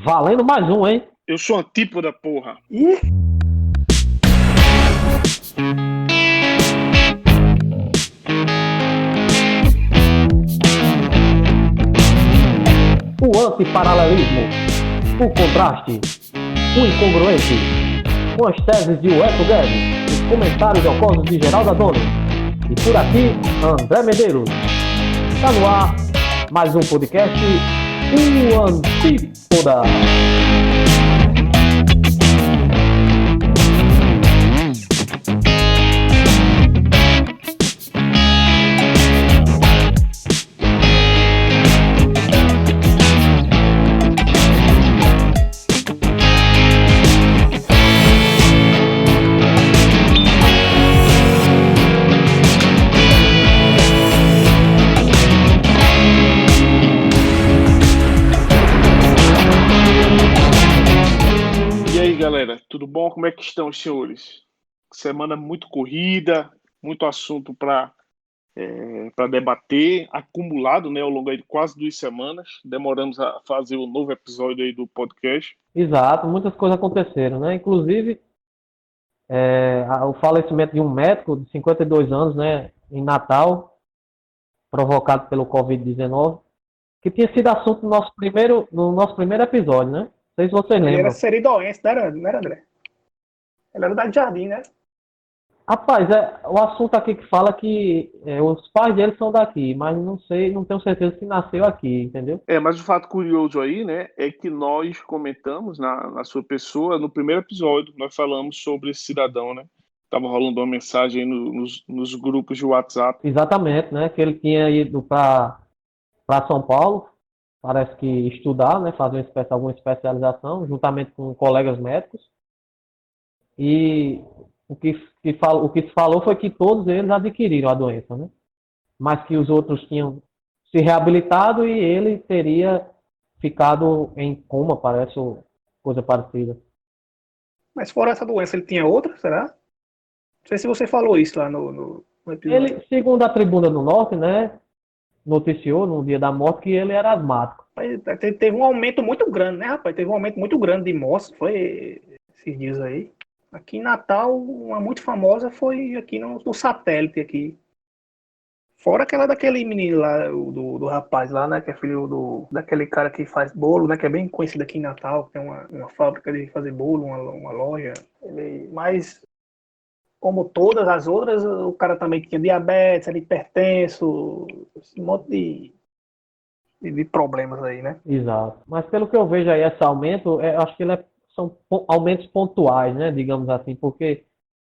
Valendo mais um, hein? Eu sou antípoda, porra. Ih, O antiparalelismo, o contraste, o incongruente, com as teses de Ueto Guedes, os comentários jocosos de Geraldo Adorno. E por aqui, André Medeiros. Está no ar mais um podcast, o Antípoda. Galera, tudo bom? Como é que estão os senhores? Semana muito corrida, muito assunto para debater, acumulado, né, ao longo de quase 2 semanas. Demoramos a fazer o novo episódio aí do podcast. Exato, muitas coisas aconteceram, né? Inclusive, o falecimento de um médico de 52 anos, né, em Natal, provocado pelo Covid-19, que tinha sido assunto no nosso primeiro episódio, né? Não sei se vocês ele lembram. era seridoense, não era, André? Ele era da Jardim, né? Rapaz, o assunto aqui que fala que os pais dele são daqui, mas não sei, não tenho certeza se nasceu aqui, entendeu? Mas o fato curioso aí, né, é que nós comentamos na sua pessoa, no primeiro episódio, nós falamos sobre esse cidadão, né? Tava rolando uma mensagem aí nos grupos de WhatsApp. Exatamente, né? Que ele tinha ido para São Paulo, parece que estudar, né? Fazer alguma especialização, juntamente com colegas médicos. E o que se falou foi que todos eles adquiriram a doença, né? Mas que os outros tinham se reabilitado e ele teria ficado em coma, parece, ou coisa parecida. Mas fora essa doença, ele tinha outra, será? Não sei se você falou isso lá no episódio. Ele, segundo a Tribuna do Norte, né, noticiou no dia da morte que ele era asmático. Teve um aumento muito grande, né, rapaz? Teve um aumento muito grande de mortes, foi esses dias aí. Aqui em Natal, uma muito famosa foi aqui no satélite aqui. Fora aquela daquele menino lá, do rapaz lá, né? Que é filho daquele cara que faz bolo, né? Que é bem conhecido aqui em Natal. Tem uma fábrica de fazer bolo, uma loja. Mas, como todas as outras, o cara também tinha diabetes, era hipertenso, um monte de problemas aí, né? Exato. Mas pelo que eu vejo aí, esse aumento, acho que são aumentos pontuais, né, digamos assim, porque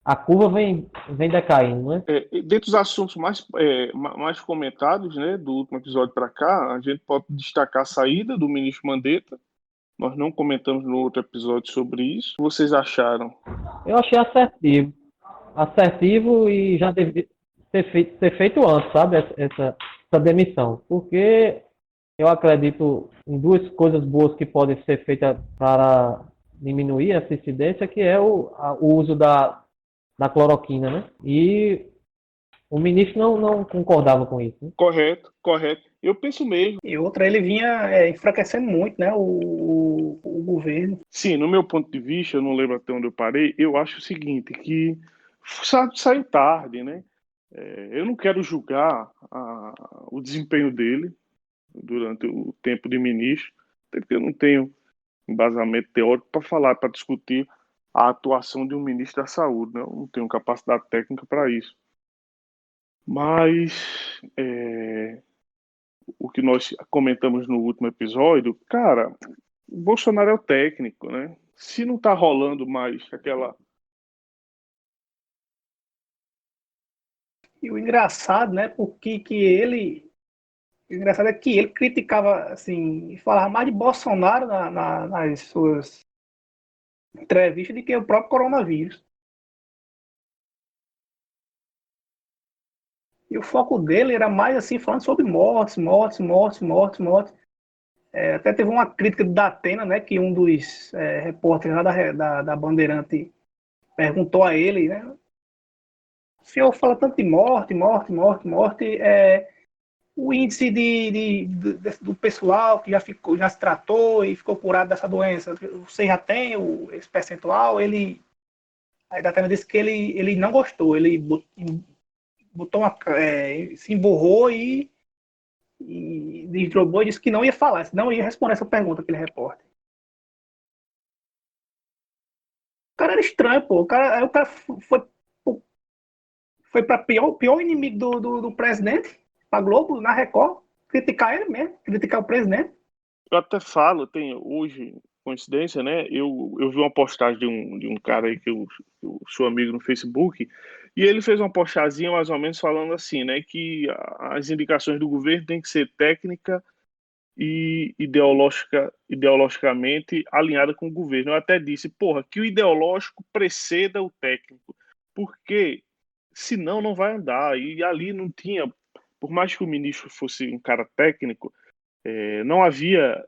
a curva vem decaindo, né? Dentre os assuntos mais comentados, né, do último episódio para cá, a gente pode destacar a saída do ministro Mandetta. Nós não comentamos no outro episódio sobre isso. O que vocês acharam? Eu achei assertivo e já devia ser feito antes, sabe, essa demissão, porque eu acredito em duas coisas boas que podem ser feitas para diminuir essa incidência, que é o uso da cloroquina, né? E o ministro não concordava com isso, né? Correto. Eu penso mesmo. E outra, ele vinha enfraquecendo muito, né? O governo. Sim, no meu ponto de vista, eu não lembro até onde eu parei, eu acho o seguinte, que saiu tarde, né? Eu não quero julgar o desempenho dele durante o tempo de ministro, até porque eu não tenho embasamento teórico para falar, para discutir a atuação de um ministro da Saúde, né? Eu não tenho capacidade técnica para isso. Mas o que nós comentamos no último episódio, cara, o Bolsonaro é o técnico, né? Se não tá rolando mais aquela... E o engraçado, né? Porque o engraçado é que ele criticava, assim, falava mais de Bolsonaro nas suas entrevistas do que o próprio coronavírus. E o foco dele era mais, assim, falando sobre mortes. Até teve uma crítica da Atena, né? Que um dos repórteres lá da Bandeirante perguntou a ele, né? O senhor fala tanto de morte, o índice do pessoal que já se tratou e ficou curado dessa doença, você já tem esse percentual, a Datena disse que ele não gostou, ele botou se emburrou e desdobou e disse que não ia falar, não ia responder essa pergunta, aquele repórter. O cara era estranho, pô. Aí o cara foi para pior inimigo do presidente, pra Globo, na Record, criticar ele mesmo, criticar o presidente. Eu até falo, tem hoje, coincidência, né? Eu vi uma postagem de um cara aí que eu sou amigo no Facebook, e ele fez uma postazinha mais ou menos falando assim, né? Que as indicações do governo têm que ser técnica e ideologicamente alinhada com o governo. Eu até disse, porra, que o ideológico preceda o técnico, porque senão não vai andar. E ali não tinha, por mais que o ministro fosse um cara técnico, não havia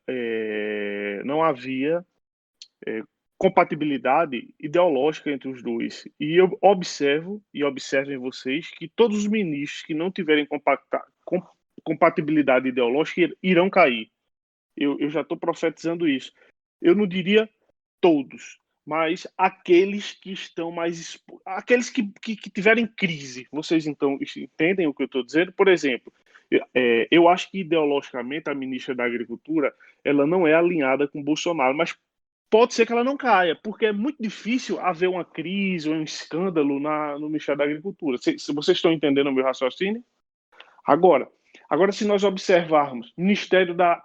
compatibilidade ideológica entre os dois. E eu observo, e observo em vocês, que todos os ministros que não tiverem compatibilidade ideológica irão cair. Eu já estou profetizando isso. Eu não diria todos, mas aqueles que estão mais... Aqueles que tiverem crise. Vocês, então, entendem o que eu estou dizendo? Por exemplo, eu acho que ideologicamente a ministra da Agricultura ela não é alinhada com Bolsonaro, mas pode ser que ela não caia, porque é muito difícil haver uma crise ou um escândalo no Ministério da Agricultura. Se vocês estão entendendo o meu raciocínio? Agora, se nós observarmos o Ministério da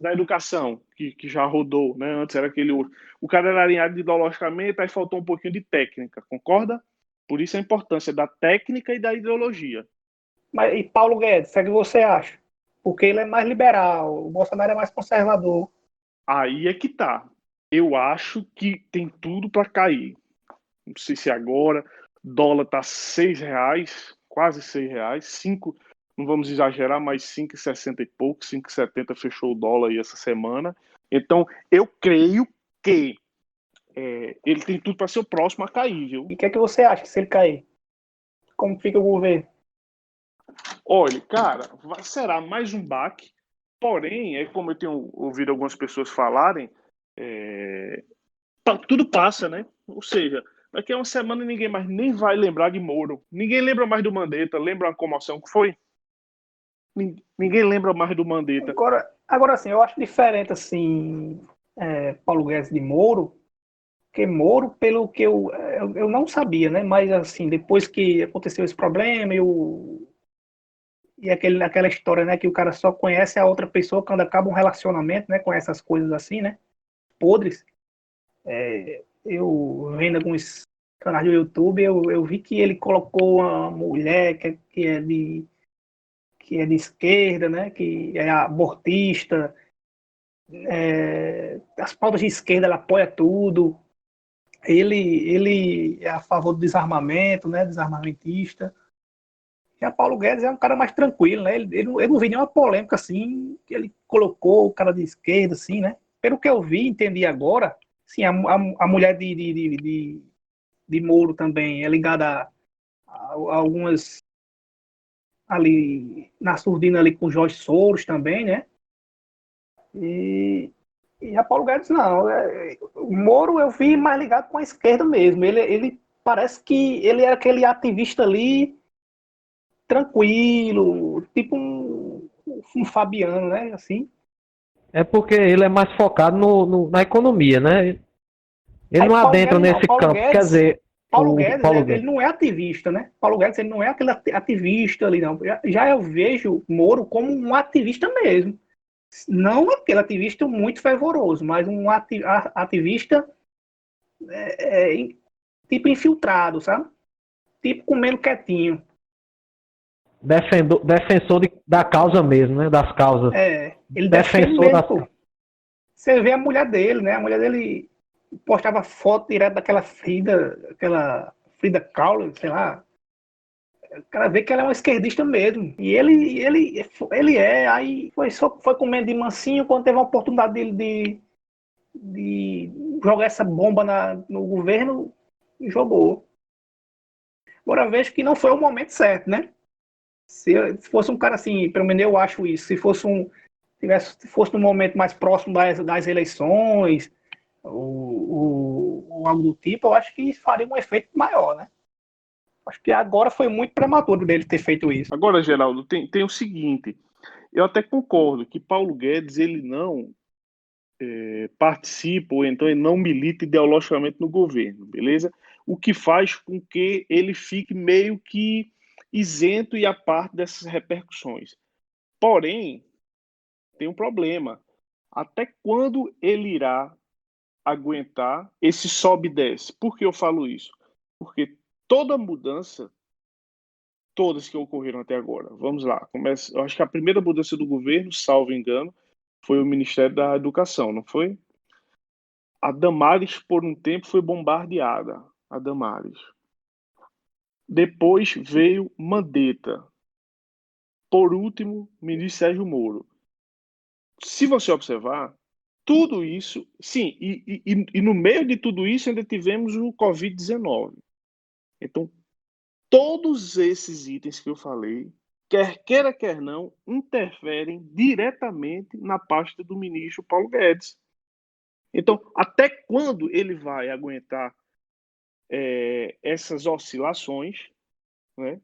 Educação, que já rodou, né? Antes era aquele outro. O cara era alinhado ideologicamente, aí faltou um pouquinho de técnica, concorda? Por isso a importância da técnica e da ideologia. E Paulo Guedes, o que você acha? Porque ele é mais liberal, o Bolsonaro é mais conservador. Aí é que tá. Eu acho que tem tudo para cair. Não sei se agora. Dólar tá R$ 6, quase R$ 6. 5, não vamos exagerar, mas 5,60 e pouco, 5,70 fechou o dólar aí essa semana. Então, eu creio que ele tem tudo para ser o próximo a cair, viu? E o que é que você acha se ele cair? Como fica o governo? Olha, cara, será mais um baque. Porém, como eu tenho ouvido algumas pessoas falarem, tudo passa, né? Ou seja, daqui a uma semana ninguém mais nem vai lembrar de Moro. Ninguém lembra mais do Mandetta. Lembra a comoção que foi? Ninguém lembra mais do Mandetta. Agora assim, eu acho diferente assim, Paulo Guedes de Moro, porque Moro, pelo que eu não sabia, né? Mas assim, depois que aconteceu esse problema, e aquela história, né, que o cara só conhece a outra pessoa quando acaba um relacionamento, né, com essas coisas assim, né, podres. Eu vendo alguns canais do YouTube, eu vi que ele colocou uma mulher que é de esquerda, né, que é abortista, as pautas de esquerda, ela apoia tudo. Ele é a favor do desarmamento, né, desarmamentista. Já Paulo Guedes é um cara mais tranquilo, né? Eu não vi nenhuma polêmica assim, que ele colocou o cara de esquerda, assim, né? Pelo que eu vi, entendi agora, sim, a mulher de Moro também é ligada a algumas ali na surdina ali com Jorge Soros também, né? E a Paulo Guedes não. O Moro eu vi mais ligado com a esquerda mesmo. Ele parece que ele é aquele ativista ali tranquilo, tipo um Fabiano, né? Assim. É porque ele é mais focado na economia, né? Ele Aí não Paulo adentra Guedes não. nesse campo. Quer dizer, Paulo o Guedes, Paulo ele Guedes. não é ativista, né? Paulo Guedes, ele não é aquele ativista ali, não. Já eu vejo Moro como um ativista mesmo. Não aquele ativista muito fervoroso, mas um ativista tipo infiltrado, sabe? Tipo comendo quietinho. Defensor da causa mesmo, né? Das causas. Ele defende Defensor mesmo, das. pô. Você vê a mulher dele, né? A mulher dele postava foto direto daquela Frida Kahlo, sei lá. O cara vê que ela é uma esquerdista mesmo. E ele aí foi comendo de mansinho quando teve a oportunidade de jogar essa bomba no governo, jogou. Agora vejo que não foi o momento certo, né? Se fosse um cara assim, pelo menos eu acho isso, se fosse no momento mais próximo das eleições, ou algo do tipo, eu acho que faria um efeito maior, né? Acho que agora foi muito prematuro dele ter feito isso. Agora, Geraldo, tem o seguinte, eu até concordo que Paulo Guedes, ele não participa, ou então ele não milita ideologicamente no governo, beleza? O que faz com que ele fique meio que isento e à parte dessas repercussões. Porém, tem um problema. Até quando ele irá aguentar esse sobe e desce? Por que eu falo isso? Porque toda mudança, todas que ocorreram até agora, vamos lá, eu acho que a primeira mudança do governo, salvo engano, foi o Ministério da Educação, não foi? A Damares, por um tempo, foi bombardeada. A Damares. Depois veio Mandetta. Por último, ministro Sérgio Moro. Se você observar, tudo isso, sim, e no meio de tudo isso ainda tivemos o Covid-19. Então, todos esses itens que eu falei, quer queira, quer não, interferem diretamente na pasta do ministro Paulo Guedes. Então, até quando ele vai aguentar essas oscilações, né?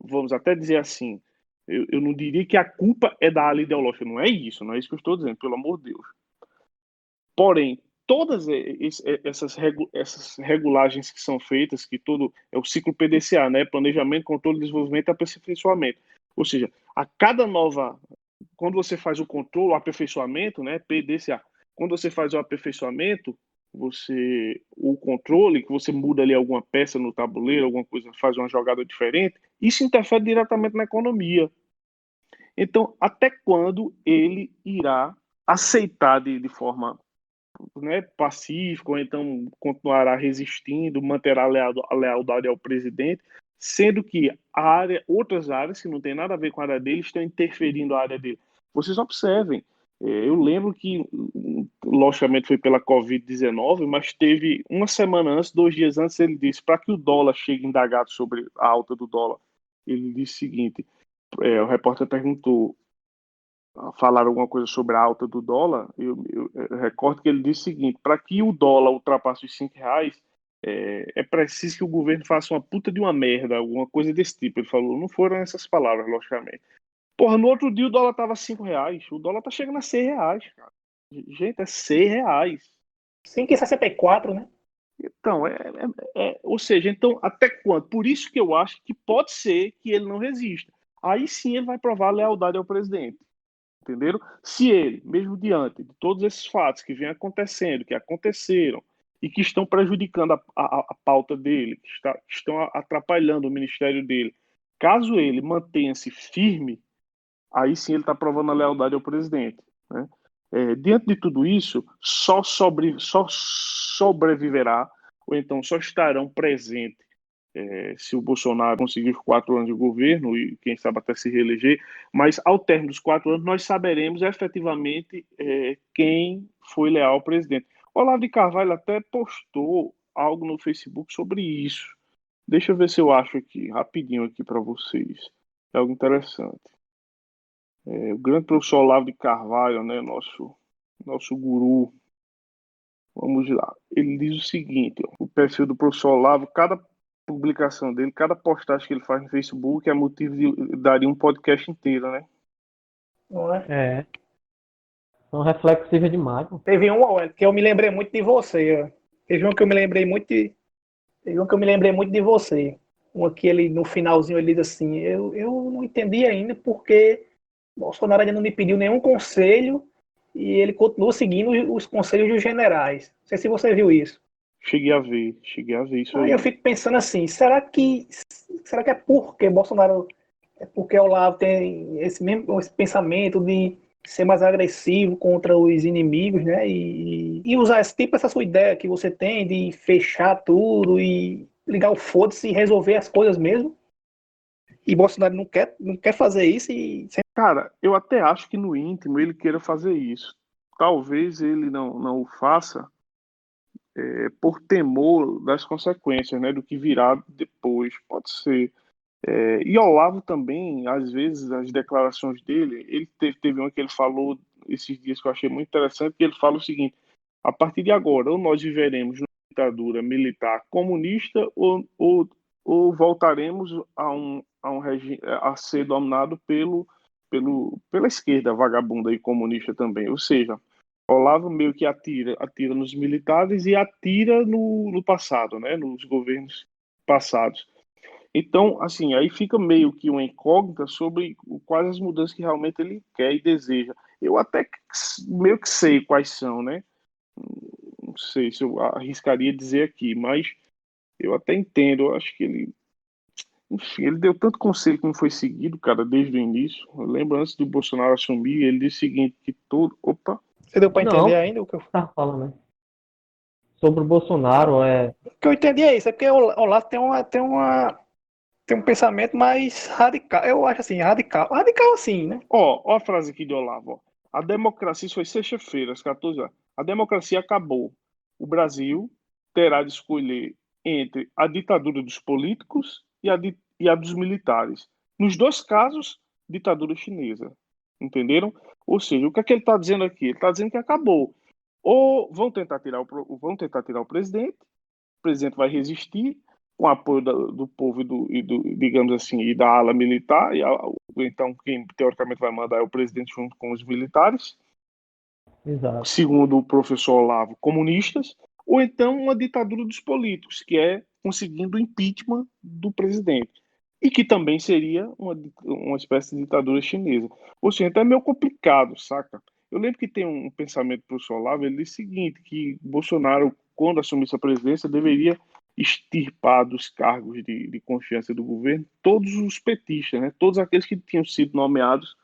Vamos até dizer assim, eu não diria que a culpa é da ala ideológica, não é isso que eu estou dizendo, pelo amor de Deus. Porém, todas essas regulagens que são feitas, que todo é o ciclo PDCA, né? Planejamento, controle, desenvolvimento e aperfeiçoamento. Ou seja, a cada nova, quando você faz o controle, o aperfeiçoamento, né? PDCA. Quando você faz o aperfeiçoamento, o controle, que você muda ali alguma peça no tabuleiro, alguma coisa, faz uma jogada diferente, isso interfere diretamente na economia. Então, até quando ele irá aceitar de forma, né, pacífica, ou então continuará resistindo, manterá a lealdade ao presidente, sendo que outras áreas que não tem nada a ver com a área dele estão interferindo na área dele. Vocês observem, eu lembro que, logicamente, foi pela Covid-19, mas teve uma semana antes, 2 dias antes, ele disse, para que o dólar chegue indagado sobre a alta do dólar, ele disse o seguinte, o repórter perguntou, falaram alguma coisa sobre a alta do dólar, eu recordo que ele disse o seguinte, para que o dólar ultrapasse os R$ 5, é preciso que o governo faça uma puta de uma merda, alguma coisa desse tipo. Ele falou, não foram essas palavras, logicamente. Porra, no outro dia o dólar tava R$ 5. O dólar tá chegando a R$ 6, cara. Gente, é R$ 6. 5,64, né? Então, ou seja, então, até quando? Por isso que eu acho que pode ser que ele não resista. Aí sim ele vai provar a lealdade ao presidente. Entenderam? Se ele, mesmo diante de todos esses fatos que vêm acontecendo, que aconteceram, e que estão prejudicando a pauta dele, que estão atrapalhando o ministério dele, caso ele mantenha-se firme, aí sim ele está provando a lealdade ao presidente. Né? Diante de tudo isso, só sobreviverá, ou então só estarão presentes se o Bolsonaro conseguir os 4 anos de governo e quem sabe até se reeleger, mas ao término dos 4 anos nós saberemos efetivamente quem foi leal ao presidente. O Olavo de Carvalho até postou algo no Facebook sobre isso. Deixa eu ver se eu acho aqui, rapidinho aqui para vocês. É algo interessante. O grande professor Olavo de Carvalho, né, nosso guru, vamos lá. Ele diz o seguinte, ó, o perfil do professor Olavo, cada publicação dele, cada postagem que ele faz no Facebook é motivo de daria um podcast inteiro, né? Não é? É, são reflexivas demais, pô. Teve um que eu me lembrei muito de você. Ó. Teve um que eu me lembrei muito de. Teve um que eu me lembrei muito de você. Um que ele, no finalzinho, ele diz assim: eu não entendi ainda porque Bolsonaro ainda não me pediu nenhum conselho e ele continua seguindo os conselhos dos generais. Não sei se você viu isso. Cheguei a ver isso Aí eu aí. fico pensando assim: será que é porque Bolsonaro. É porque o Olavo tem esse pensamento de ser mais agressivo contra os inimigos, né? E usar essa sua ideia que você tem de fechar tudo e ligar o foda-se e resolver as coisas mesmo. E Bolsonaro não quer fazer isso e Cara, eu até acho que no íntimo ele queira fazer isso. Talvez ele não o faça por temor das consequências, né? Do que virá depois. Pode ser. E Olavo também, às vezes, as declarações dele, ele teve uma que ele falou esses dias que eu achei muito interessante, que ele fala o seguinte: a partir de agora, ou nós viveremos numa ditadura militar comunista, ou voltaremos a um regime a ser dominado pela esquerda vagabunda e comunista também. Ou seja, Olavo meio que atira nos militares e atira no passado, né, nos governos passados. Então, assim, aí fica meio que uma incógnita sobre quais as mudanças que realmente ele quer e deseja. Eu até meio que sei quais são, né? Não sei se eu arriscaria dizer aqui, mas eu até entendo. Eu acho que ele, enfim, ele deu tanto conselho que não foi seguido, cara, desde o início. Eu lembro antes do Bolsonaro assumir, ele disse o seguinte, que todo... Opa! Você deu para entender Não, ainda o que eu... tá falando, né? Sobre o Bolsonaro, O que eu entendi é isso, é porque o Olavo tem um pensamento mais radical. Eu acho assim, radical. Radical assim, né? Ó a frase aqui de Olavo. Ó. A democracia, isso foi sexta-feira, às 14 horas. A democracia acabou. O Brasil terá de escolher entre a ditadura dos políticos e a dos militares. Nos dois casos, ditadura chinesa. Entenderam? Ou seja, o que é que ele está dizendo aqui? Ele está dizendo que acabou. Ou vão tentar tirar o presidente vai resistir com o apoio do povo digamos assim, e da ala militar, então quem teoricamente vai mandar é o presidente junto com os militares, exato. segundo o professor Olavo, comunistas, ou então uma ditadura dos políticos, que é conseguindo o impeachment do presidente, e que também seria uma espécie de ditadura chinesa. Ou seja, então é meio complicado, saca? Eu lembro que tem um pensamento do professor Olavo, ele diz o seguinte, que Bolsonaro, quando assumisse a presidência, deveria extirpar dos cargos de confiança do governo todos os petistas, né? Todos aqueles que tinham sido nomeados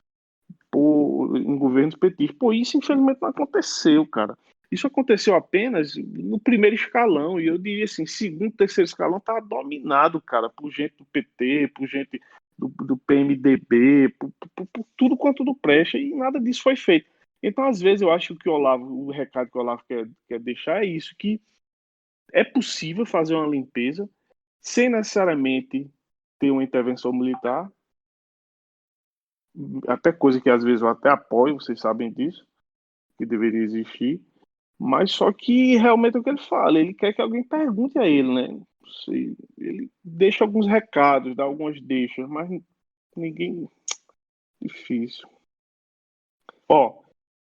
em governos petistas. Pô, isso infelizmente não aconteceu, cara. Isso aconteceu apenas no primeiro escalão, e eu diria assim, segundo, terceiro escalão tá dominado, cara, por gente do PT, por gente do PMDB, por tudo quanto do presta, e nada disso foi feito. Então, às vezes, eu acho que o recado que o Olavo quer deixar é isso, que é possível fazer uma limpeza sem necessariamente ter uma intervenção militar, até coisa que às vezes eu até apoio, vocês sabem disso, que deveria existir, mas só que realmente é o que ele fala, ele quer que alguém pergunte a ele, né? Ele deixa alguns recados, dá algumas deixas, mas ninguém... Difícil. Ó,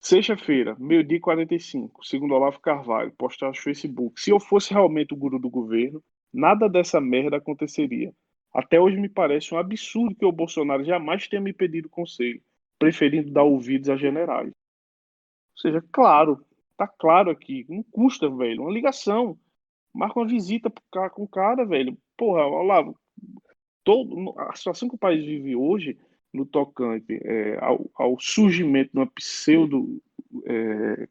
sexta-feira, 12h45, segundo Olavo Carvalho, postar no Facebook. Se eu fosse realmente o guru do governo, nada dessa merda aconteceria. Até hoje me parece um absurdo que o Bolsonaro jamais tenha me pedido conselho, preferindo dar ouvidos a generais. Ou seja, claro, tá claro aqui, não custa, velho, uma ligação. Marca uma visita com o cara, velho. Porra, Olavo, a situação que o país vive hoje, no tocante ao surgimento de uma pseudo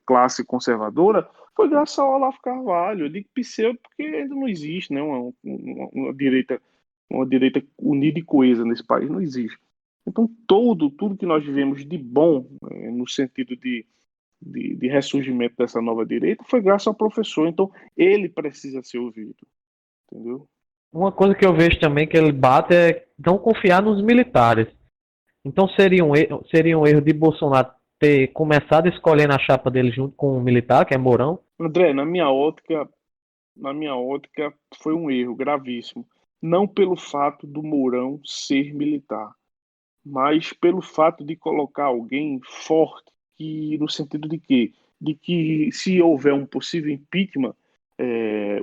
classe conservadora, foi graças ao Olavo Carvalho. Eu digo pseudo porque ainda não existe, né, uma direita unida e coesa nesse país, não existe. Então, tudo que nós vivemos de bom, no sentido de ressurgimento dessa nova direita, foi graças ao professor. Então, ele precisa ser ouvido, entendeu? Uma coisa que eu vejo também que ele bate é não confiar nos militares. Então seria um erro de Bolsonaro ter começado escolhendo a chapa dele junto com o militar, que é Mourão. André, na minha ótica, foi um erro gravíssimo. Não pelo fato do Mourão ser militar, mas pelo fato de colocar alguém forte, que, no sentido de quê? De que se houver um possível impeachment,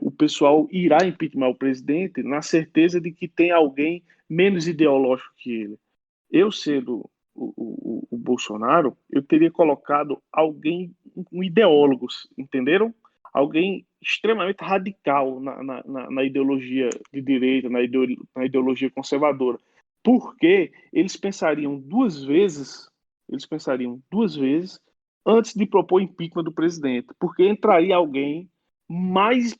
o pessoal irá impeachment o presidente na certeza de que tem alguém menos ideológico que ele. Eu sendo o Bolsonaro, eu teria colocado alguém, um ideólogo, entenderam? Alguém extremamente radical na ideologia de direita, na ideologia conservadora. Porque eles pensariam duas vezes antes de propor impeachment do presidente. Porque entraria alguém mais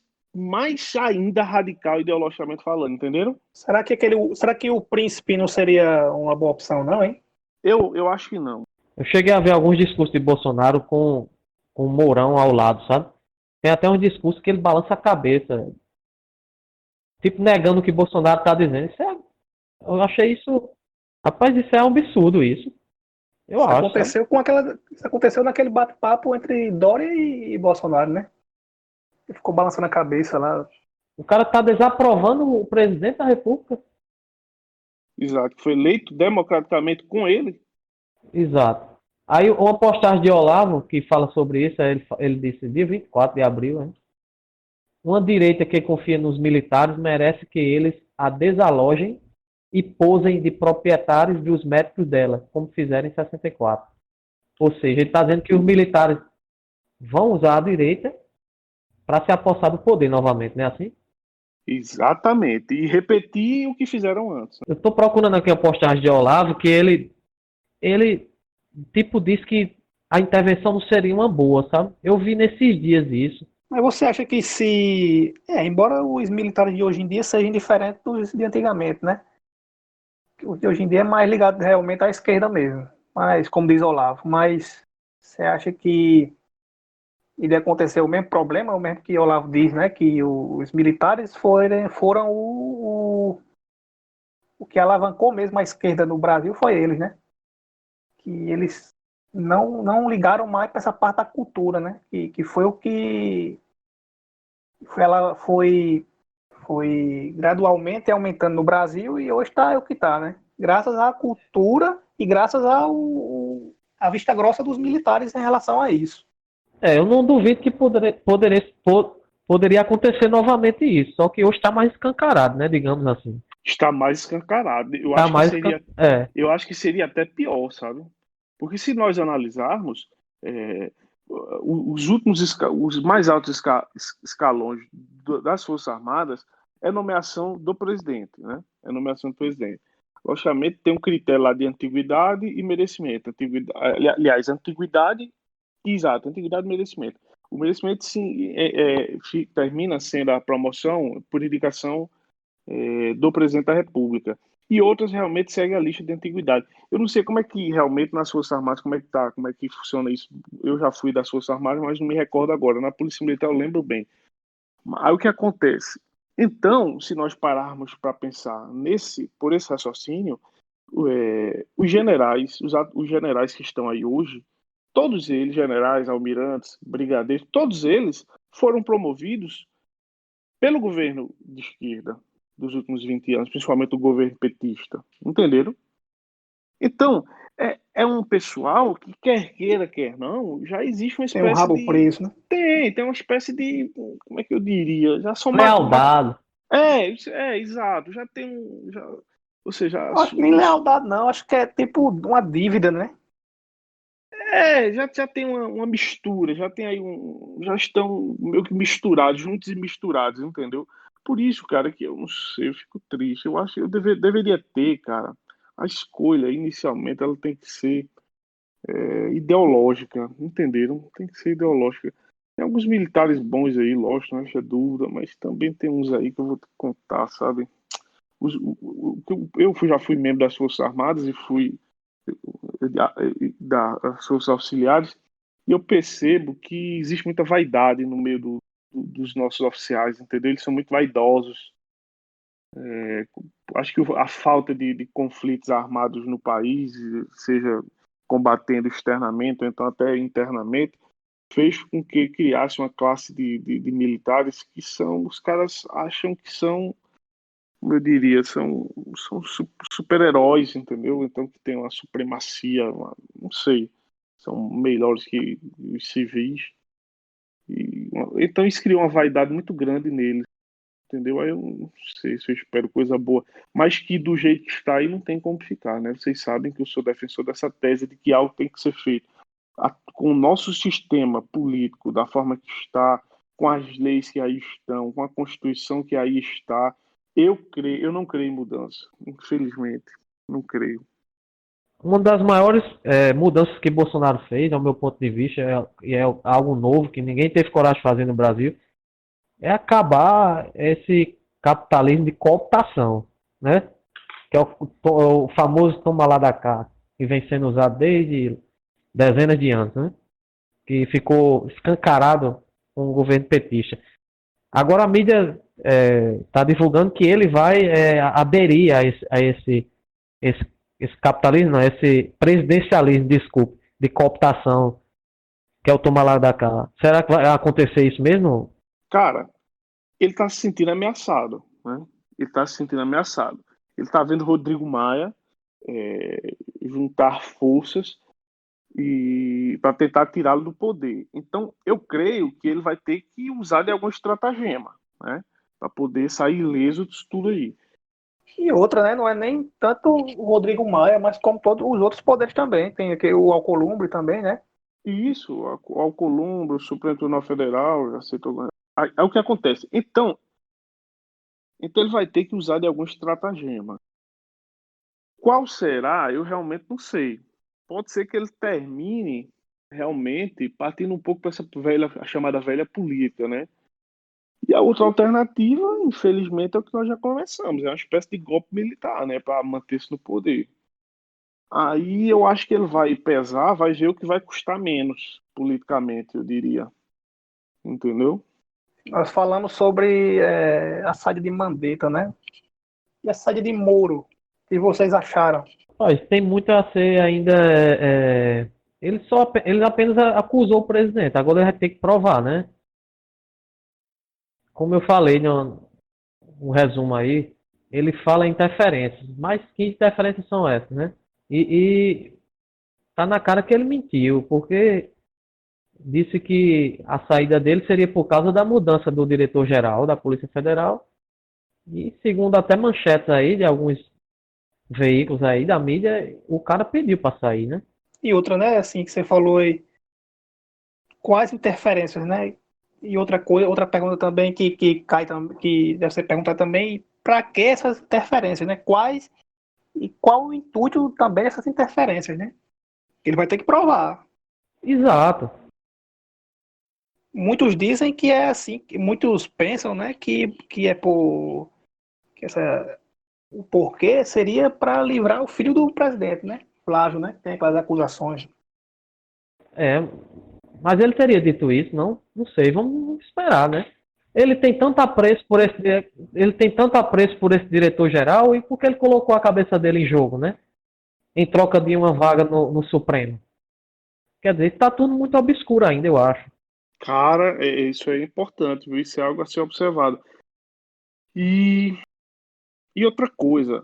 ainda radical ideologicamente falando, entenderam? Será que o príncipe não seria uma boa opção, não, hein? Eu acho que não. Eu cheguei a ver alguns discursos de Bolsonaro com o Mourão ao lado, sabe? Tem até um discurso que ele balança a cabeça, tipo negando o que Bolsonaro está dizendo. Isso é Eu achei isso. Rapaz, isso é um absurdo, isso. Eu Isso acho, sabe? aconteceu isso aconteceu naquele bate-papo entre Dória e Bolsonaro, né? Ele ficou balançando a cabeça lá. O cara tá desaprovando o presidente da República. Exato, que foi eleito democraticamente com ele. Exato. Aí uma postagem de Olavo que fala sobre isso, ele disse, dia 24 de abril, né? Uma direita que confia nos militares merece que eles a desalojem e posem de proprietários dos médicos dela, como fizeram em 64. Ou seja, ele está dizendo que os militares vão usar a direita para se apossar do poder novamente, não é assim? Exatamente. E repetir o que fizeram antes. Eu estou procurando aqui a postagem de Olavo que ele tipo disse que a intervenção não seria uma boa, sabe? Eu vi nesses dias isso. Mas você acha que embora os militares de hoje em dia sejam diferentes dos de antigamente, né? O de hoje em dia é mais ligado realmente à esquerda mesmo. Mas, como diz Olavo, mas você acha que iria acontecer o mesmo problema, o mesmo que Olavo diz, né? Que os militares foram o que alavancou mesmo a esquerda no Brasil foi eles, né? Que eles não ligaram mais para essa parte da cultura, né? Que foi o que ela foi gradualmente aumentando no Brasil e hoje está o que está, né? Graças à cultura e graças à vista grossa dos militares em relação a isso. Eu não duvido que poderia acontecer novamente isso, só que hoje está mais escancarado, né? Digamos assim. Está mais escancarado. Está mais Eu acho que seria até pior, sabe? Porque se nós analisarmos é, os mais altos escalões das Forças Armadas é nomeação do presidente, né? É nomeação do presidente. Logicamente tem um critério lá de antiguidade e merecimento. Aliás, antiguidade e merecimento. O merecimento sim termina sendo a promoção por indicação do presidente da República. E outras realmente seguem a lista de antiguidade. Eu não sei como é que realmente nas Forças Armadas, como é que tá, como é que funciona isso. Eu já fui das Forças Armadas, mas não me recordo agora. Na Polícia Militar eu lembro bem. Aí o que acontece? Então, se nós pararmos para pensar por esse raciocínio, os generais que estão aí hoje, todos eles, generais, almirantes, brigadeiros, todos eles foram promovidos pelo governo de esquerda dos últimos 20 anos, principalmente o governo petista. Entenderam? Então, é um pessoal que, quer queira, quer não, já existe uma Tem um espécie rabo de. preso, né? Tem uma espécie de. Como é que eu diria? Já são lealdade. Exato. Já tem um. Ou seja, Eu acho que nem lealdade, não. Acho que é tipo uma dívida, né? já tem uma mistura, já tem aí já estão meio que misturados, juntos e misturados, entendeu? Por isso, cara, que eu não sei, eu fico triste. Eu acho que deveria ter, cara, a escolha inicialmente ela tem que ser ideológica, entenderam? Tem que ser ideológica. Tem alguns militares bons aí, lógico, não acha dúvida, mas também tem uns aí que eu vou te contar, sabe? Eu já fui membro das Forças Armadas e fui das Forças Auxiliares, e eu percebo que existe muita vaidade no meio dos nossos oficiais, entendeu? Eles são muito vaidosos. Acho que a falta de conflitos armados no país, seja combatendo externamente ou então até internamente, fez com que criasse uma classe de militares que os caras acham que são, como eu diria, são super-heróis, entendeu? Então que tem uma supremacia, não sei, são melhores que os civis. Então isso criou uma vaidade muito grande neles, entendeu? Aí eu não sei se eu espero coisa boa, mas que do jeito que está aí não tem como ficar, né? Vocês sabem que eu sou defensor dessa tese de que algo tem que ser feito. Com o nosso sistema político, da forma que está, com as leis que aí estão, com a Constituição que aí está, eu não creio em mudança, infelizmente, não creio. Uma das maiores mudanças que Bolsonaro fez, ao meu ponto de vista, e é algo novo que ninguém teve coragem de fazer no Brasil, é acabar esse capitalismo de cooptação, né? Que é o famoso toma lá da cá, que vem sendo usado desde dezenas de anos, né? Que ficou escancarado com o governo petista. Agora a mídia está divulgando que ele vai aderir esse, esse capitalismo, não, esse presidencialismo, desculpe, de cooptação, que é o toma lá da cá. Será que vai acontecer isso mesmo? Cara, ele está se sentindo ameaçado, né? Ele está se sentindo ameaçado. Ele está vendo Rodrigo Maia juntar forças e para tentar tirá-lo do poder. Então, eu creio que ele vai ter que usar de algum estratagema, né? Para poder sair ileso disso tudo aí. E outra, né? Não é nem tanto o Rodrigo Maia, mas como todos os outros poderes também. Tem aqui o Alcolumbre também, né? E isso, o Alcolumbre, o Supremo Tribunal Federal, já aceitou. É o que acontece. Então ele vai ter que usar de algum estratagema. Qual será? Eu realmente não sei. Pode ser que ele termine realmente partindo um pouco para essa a chamada velha política, né? E a outra alternativa, infelizmente, é o que nós já conversamos, é uma espécie de golpe militar, né, para manter-se no poder. Aí eu acho que ele vai pesar, vai ver o que vai custar menos politicamente, eu diria. Entendeu? Nós falamos sobre a saída de Mandetta, né? E a saída de Moro. O que vocês acharam? Mas tem muito a ser ainda. Ele apenas acusou o presidente, agora ele vai ter que provar, né? Como eu falei no resumo aí, ele fala em interferências, mas que interferências são essas, né? E tá na cara que ele mentiu, porque disse que a saída dele seria por causa da mudança do diretor-geral da Polícia Federal. E segundo até manchetes aí de alguns veículos aí da mídia, o cara pediu para sair, né? E outra, né? Assim que você falou aí, quais interferências, né? E outra coisa, outra pergunta também que cai, que deve ser perguntada também, para que essas interferências, né? Quais e qual o intuito também dessas interferências, né? Ele vai ter que provar. Exato. Muitos dizem que é assim, muitos pensam, né, que é por que o porquê seria para livrar o filho do presidente, né? Flávio, né? Tem aquelas acusações. É, mas ele teria dito isso, não? Não sei, vamos esperar, né? Ele tem tanto apreço por ele tem tanto apreço por esse diretor geral e porque ele colocou a cabeça dele em jogo, né? Em troca de uma vaga no Supremo. Quer dizer, está tudo muito obscuro ainda, eu acho. Cara, isso é importante, viu? Isso é algo a ser observado. E, e outra coisa,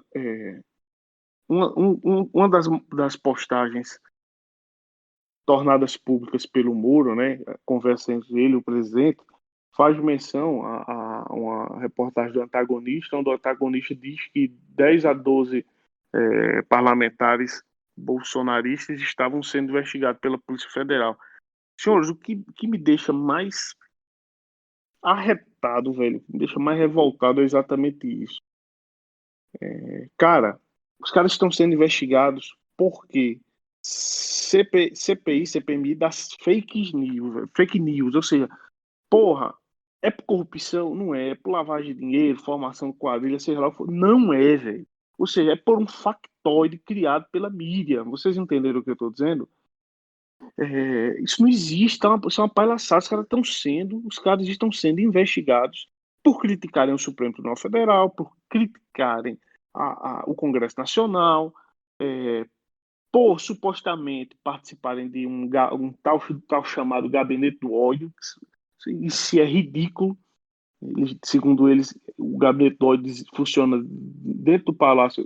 uma das postagens tornadas públicas pelo Moro, né, a conversa entre ele e o presidente, faz menção a uma reportagem do antagonista, onde o antagonista diz que 10 a 12 parlamentares bolsonaristas estavam sendo investigados pela Polícia Federal. Senhores, o que me deixa mais arretado, velho, o que me deixa mais revoltado é exatamente isso. Cara, os caras estão sendo investigados porque CPI, CPMI das fake news, velho, fake news, ou seja, porra, é por corrupção? Não é. É por lavagem de dinheiro, formação de quadrilha, seja lá o que for. Não é, velho. Ou seja, é por um factoide criado pela mídia. Vocês entenderam o que eu estou dizendo? Isso não existe, isso é uma palhaçada. Os caras estão sendo investigados por criticarem o Supremo Tribunal Federal, por criticarem o Congresso Nacional, por supostamente participarem de um tal chamado gabinete do ódio. Isso é ridículo. Segundo eles, o gabinete do ódio funciona dentro do palácio,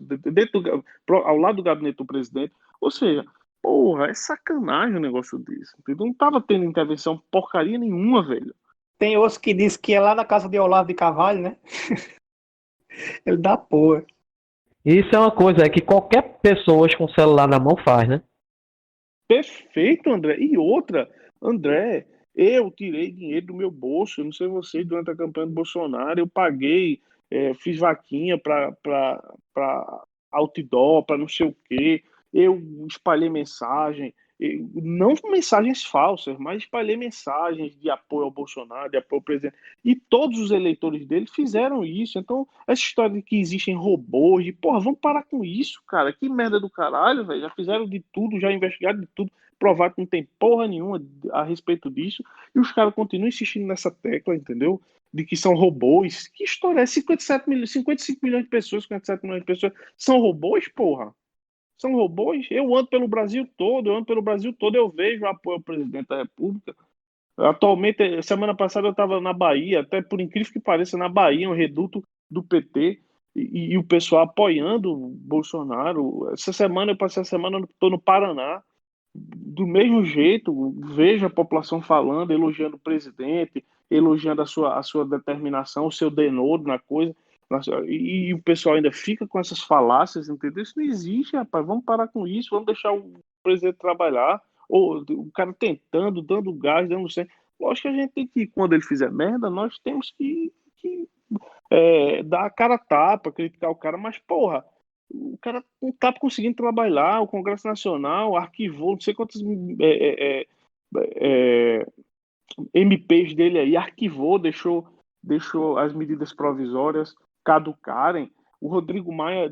ao lado do gabinete do presidente. Ou seja, porra, é sacanagem um negócio desse. Entendeu? Não tava tendo intervenção porcaria nenhuma, velho. Tem outros que diz que é lá na casa de Olavo de Carvalho, né? Ele dá porra. Isso é uma coisa, é que qualquer pessoa hoje com o celular na mão faz, né? Perfeito, André. E outra, André, eu tirei dinheiro do meu bolso, eu não sei vocês, durante a campanha do Bolsonaro, eu paguei, fiz vaquinha para outdoor, para não sei o quê, eu espalhei mensagem, não mensagens falsas, mas espalhei mensagens de apoio ao Bolsonaro, de apoio ao presidente. E todos os eleitores dele fizeram isso. Então, essa história de que existem robôs, de porra, vamos parar com isso, cara. Que merda do caralho, velho. Já fizeram de tudo, já investigaram de tudo, provaram que não tem porra nenhuma a respeito disso. E os caras continuam insistindo nessa tecla, entendeu? De que são robôs. Que história é? 55 milhões de pessoas, 57 milhões de pessoas são robôs, porra? São robôs? Eu ando pelo Brasil todo, eu vejo o apoio ao presidente da República. Atualmente, semana passada eu estava na Bahia, até por incrível que pareça, na Bahia, um reduto do PT, e o pessoal apoiando o Bolsonaro. Essa semana, eu passei a semana, estou no Paraná, do mesmo jeito, vejo a população falando, elogiando o presidente, elogiando a sua determinação, o seu denodo na coisa, e o pessoal ainda fica com essas falácias, entendeu? Isso não existe, rapaz. Vamos parar com isso, vamos deixar o presidente trabalhar, ou o cara tentando, dando gás, dando certo. Lógico que a gente tem que, quando ele fizer merda, nós temos que dar a cara a tapa, criticar o cara, mas porra, o cara não tá conseguindo trabalhar, o Congresso Nacional arquivou, não sei quantos é, MPs dele aí, arquivou, deixou as medidas provisórias caducarem. O Rodrigo Maia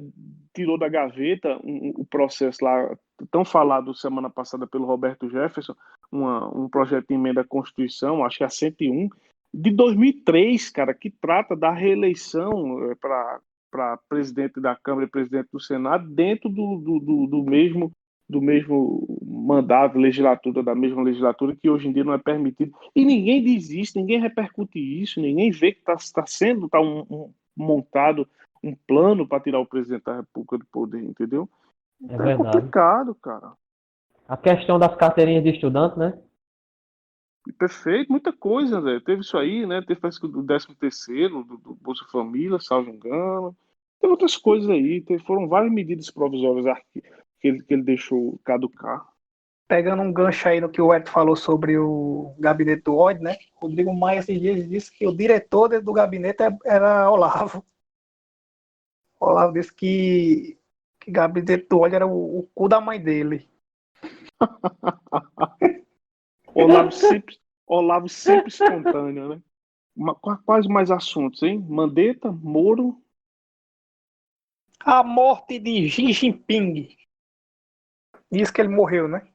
tirou da gaveta o processo lá, tão falado semana passada pelo Roberto Jefferson, um projeto de emenda à Constituição, acho que é a 101, de 2003, cara, que trata da reeleição para presidente da Câmara e presidente do Senado dentro do mesmo mandato, legislatura, da mesma legislatura, que hoje em dia não é permitido. E ninguém diz isso, ninguém repercute isso, ninguém vê que está sendo montado um plano para tirar o presidente da República do poder, entendeu? É Então é verdade. complicado, cara. A questão das carteirinhas de estudante, né? Perfeito, muita coisa, né? Teve isso aí, né? Teve parece que o 13º, do Bolsa Família, salvo engano. Teve outras coisas aí, foram várias medidas provisórias que ele deixou caducar. Pegando um gancho aí no que o Ed falou sobre o gabinete do ódio, né? Rodrigo Maia esses dias disse que o diretor do gabinete era Olavo. Olavo disse que gabinete do ódio era o cu da mãe dele. Olavo sempre espontâneo, né? Quais mais assuntos, hein? Mandetta, Moro. A morte de Xi Jinping. Diz que ele morreu, né?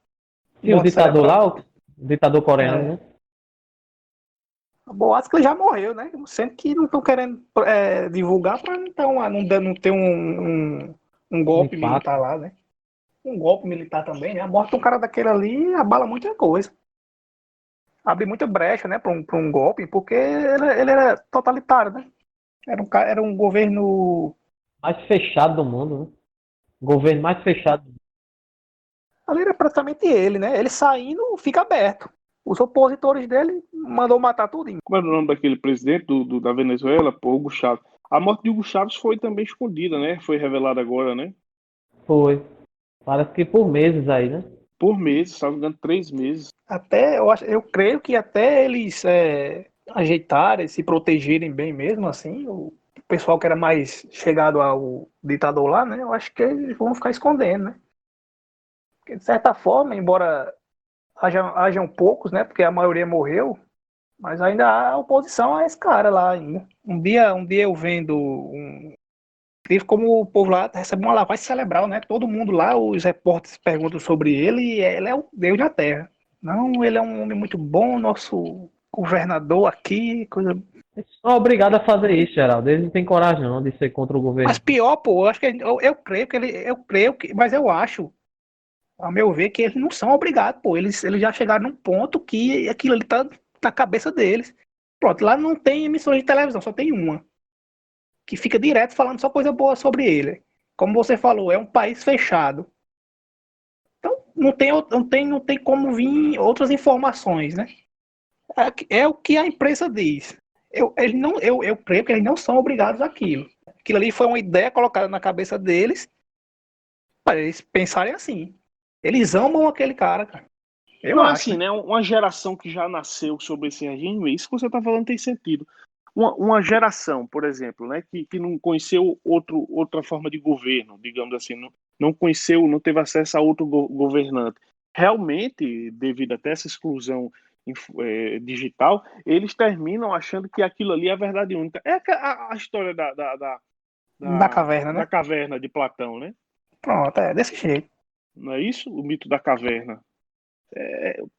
E o Morte ditador cerebral. lá, o ditador coreano, né? Boatos que ele já morreu, né? Sendo que não estão querendo divulgar para não ter um golpe Impacto. militar lá, né? Um golpe militar também, né? A morte de um cara daquele ali abala muita coisa. Abre muita brecha, né, para um golpe, porque ele era totalitário, né? Era um governo. Mais fechado do mundo, né? O governo mais fechado. Ali era praticamente ele, né? Ele saindo, fica aberto. Os opositores dele mandou matar tudinho. Como era o nome daquele presidente da Venezuela? Pô, Hugo Chávez. A morte de Hugo Chávez foi também escondida, né? Foi revelada agora, né? Foi. Parece que por meses aí, né? Por meses, salvo engano, 3 meses. Até, eu creio que até eles ajeitarem, se protegerem bem mesmo, assim, o pessoal que era mais chegado ao ditador lá, né? Eu acho que eles vão ficar escondendo, né? Porque, de certa forma, embora hajam poucos, né? Porque a maioria morreu, mas ainda há oposição a esse cara lá ainda. Um dia eu vendo como o povo lá recebe uma lavagem cerebral, né? Todo mundo lá, os repórteres perguntam sobre ele e ele é o Deus da Terra. Não, ele é um homem muito bom, nosso governador aqui, coisa. Eles são obrigados a fazer isso, Geraldo. Eles não têm coragem não de ser contra o governo. Mas pior, pô, eu acho que eu creio que, mas eu acho, a meu ver, que eles não são obrigados, pô. Eles já chegaram num ponto que aquilo ali tá na cabeça deles. Pronto, lá não tem emissora de televisão, só tem uma. Que fica direto falando só coisa boa sobre ele. Como você falou, é um país fechado. Então não tem como vir outras informações, né? É o que a imprensa diz. Eu creio que eles não são obrigados àquilo. Aquilo ali foi uma ideia colocada na cabeça deles para eles pensarem assim. Eles amam aquele cara, cara. Eu Não, acho. assim, né? Uma geração que já nasceu sobre esse regime, isso que você está falando tem sentido. Uma geração, por exemplo, né, que não conheceu outra forma de governo, digamos assim, não conheceu, não teve acesso a outro governante. realmente, devido até essa exclusão digital, eles terminam achando que aquilo ali é a verdade única. É a história Da caverna, da né? caverna de Platão, né? Pronto, é desse jeito. Não é isso? O mito da caverna.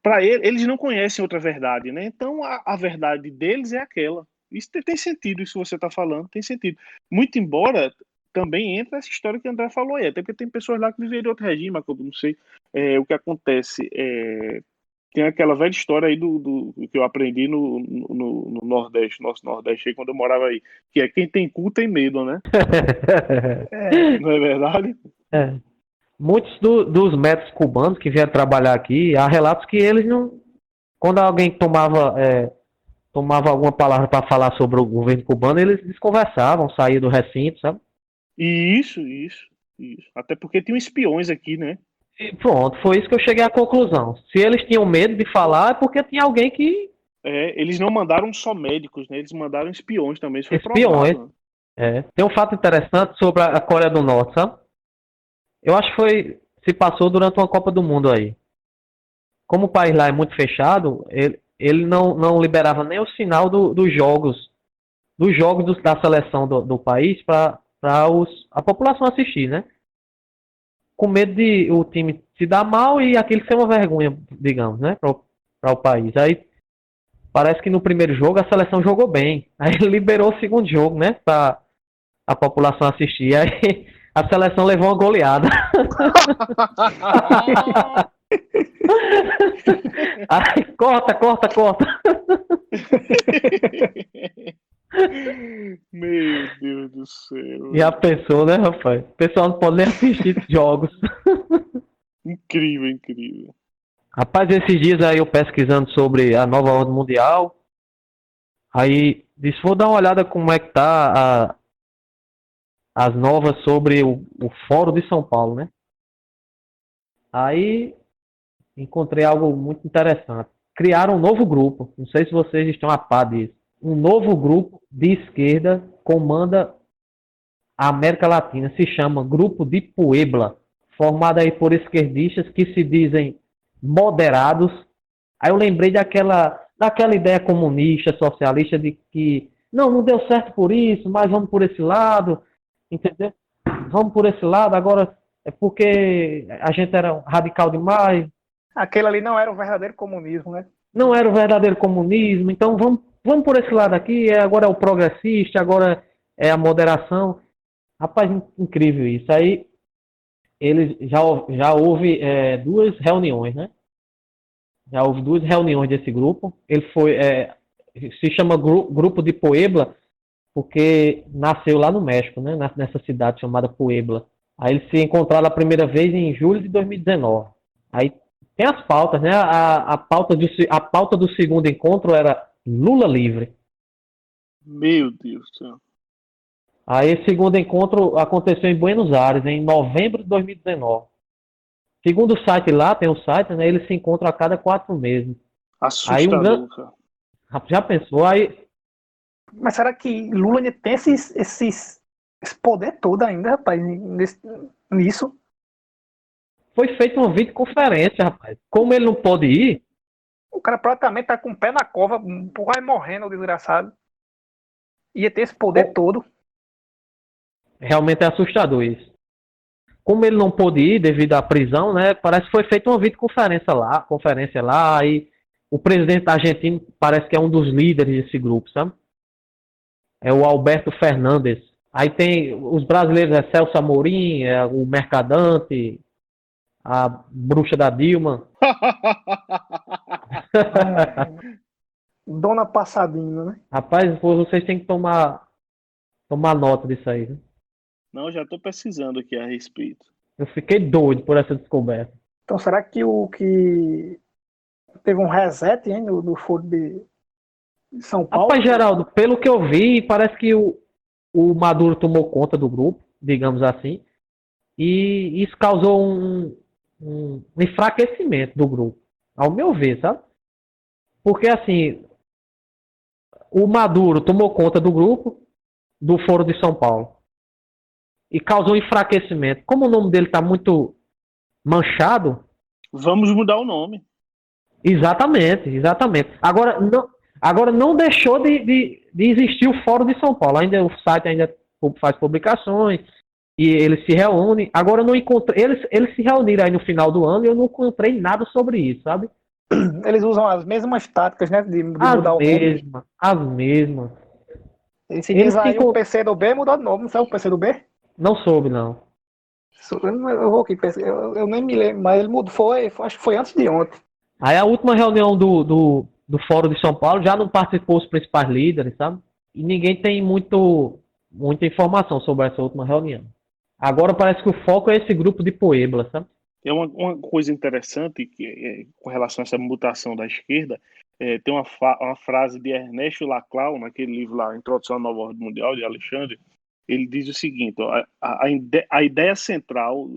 Para eles não conhecem outra verdade, né? Então a verdade deles é aquela. Isso tem sentido, isso que você está falando, tem sentido. Muito embora também entre essa história que o André falou aí, até porque tem pessoas lá que viveriam outro regime, eu não sei o que acontece. Tem aquela velha história aí do que eu aprendi no Nordeste, nosso Nordeste, aí, quando eu morava aí, que é quem tem cu tem medo, né? É, Não é verdade? É. Muitos dos médicos cubanos que vieram trabalhar aqui, há relatos que eles não. Quando alguém tomava alguma palavra para falar sobre o governo cubano, eles desconversavam, saíam do recinto, sabe? Isso. Até porque tem espiões aqui, né? E pronto, foi isso que eu cheguei à conclusão. Se eles tinham medo de falar, é porque tinha alguém que. Eles não mandaram só médicos, né? Eles mandaram espiões também, isso foi Espiões. provado. Tem um fato interessante sobre a Coreia do Norte, sabe? Eu acho que se passou durante uma Copa do Mundo aí. Como o país lá é muito fechado, ele não liberava nem o sinal dos jogos da seleção do país para a população assistir, né? Com medo de o time se dar mal e aquilo ser uma vergonha, digamos, né? Para o país. Aí parece que no primeiro jogo a seleção jogou bem. Aí liberou o segundo jogo, né? Para a população assistir. Aí a seleção levou uma goleada. Ai, corta. Meu Deus do céu. Já pensou, né, rapaz? O pessoal não pode nem assistir jogos. Incrível. Rapaz, esses dias aí eu pesquisando sobre a nova ordem mundial, aí disse, vou dar uma olhada como é que tá as novas sobre o Fórum de São Paulo, né? Aí encontrei algo muito interessante. Criaram um novo grupo, não sei se vocês estão a par disso. Um novo grupo de esquerda comanda a América Latina, se chama Grupo de Puebla, formado aí por esquerdistas que se dizem moderados. Aí eu lembrei daquela ideia comunista, socialista, de que não deu certo por isso, mas vamos por esse lado, entendeu? Vamos por esse lado, agora é porque a gente era radical demais, aquele ali não era o verdadeiro comunismo, né? não era o verdadeiro comunismo, então vamos por esse lado aqui, agora é o progressista, agora é a moderação. Rapaz, incrível isso. Aí eles já houve duas reuniões, né? Já houve duas reuniões desse grupo. Ele se chama Grupo de Puebla porque nasceu lá no México, né? Nessa cidade chamada Puebla. Aí eles se encontraram a primeira vez em julho de 2019. Aí tem as pautas, né? A pauta do segundo encontro era Lula livre. Meu Deus do céu. Aí esse segundo encontro aconteceu em Buenos Aires, em novembro de 2019. Segundo o site lá, tem um site, né? Eles se encontram a cada 4 meses. Aí Assustador, cara. já pensou? Aí Mas será que Lula ainda tem esse poder todo ainda, rapaz, nisso? foi feita uma videoconferência, rapaz. Como ele não pode ir, O cara praticamente tá com o pé na cova, vai morrendo, o desgraçado. Ia ter esse poder todo. realmente é assustador isso. Como ele não pôde ir devido à prisão, né? Parece que foi feita uma videoconferência lá, e o presidente argentino parece que é um dos líderes desse grupo, sabe? É o Alberto Fernandes. Aí tem os brasileiros, Celso Amorim, o Mercadante, a bruxa da Dilma. Dona Passadinha, né? Rapaz, vocês têm que tomar nota disso aí, né? Não, já tô pesquisando aqui a respeito. Eu fiquei doido por essa descoberta. Então será que o que teve um reset, hein, no Foro de São Paulo? Rapaz, Geraldo, pelo que eu vi, parece que o Maduro tomou conta do grupo, digamos assim, e isso causou um enfraquecimento do grupo, ao meu ver, sabe? Porque, assim, o Maduro tomou conta do grupo, do Foro de São Paulo, e causou enfraquecimento. Como o nome dele está muito manchado, Vamos mudar o nome. Exatamente. Agora não deixou de existir o Fórum de São Paulo. O site ainda faz publicações e eles se reúnem. Agora eu não encontrei. Eles se reuniram aí no final do ano e eu não encontrei nada sobre isso, sabe? Eles usam as mesmas táticas, né? De mudar o nome. As mesmas. Esse dias aí o PCdoB mudou de nome, não sabe o PCdoB? Não soube, não. Eu vou aqui, eu nem me lembro, mas ele mudou, acho que foi antes de ontem. Aí a última reunião do Fórum de São Paulo já não participou os principais líderes, sabe? E ninguém tem muita informação sobre essa última reunião. Agora parece que o foco é esse grupo de Puebla, sabe? É uma coisa interessante que, com relação a essa mutação da esquerda, tem uma frase de Ernesto Laclau, naquele livro lá, Introdução à Nova Ordem Mundial, de Alexandre. Ele diz o seguinte: ó, a ideia central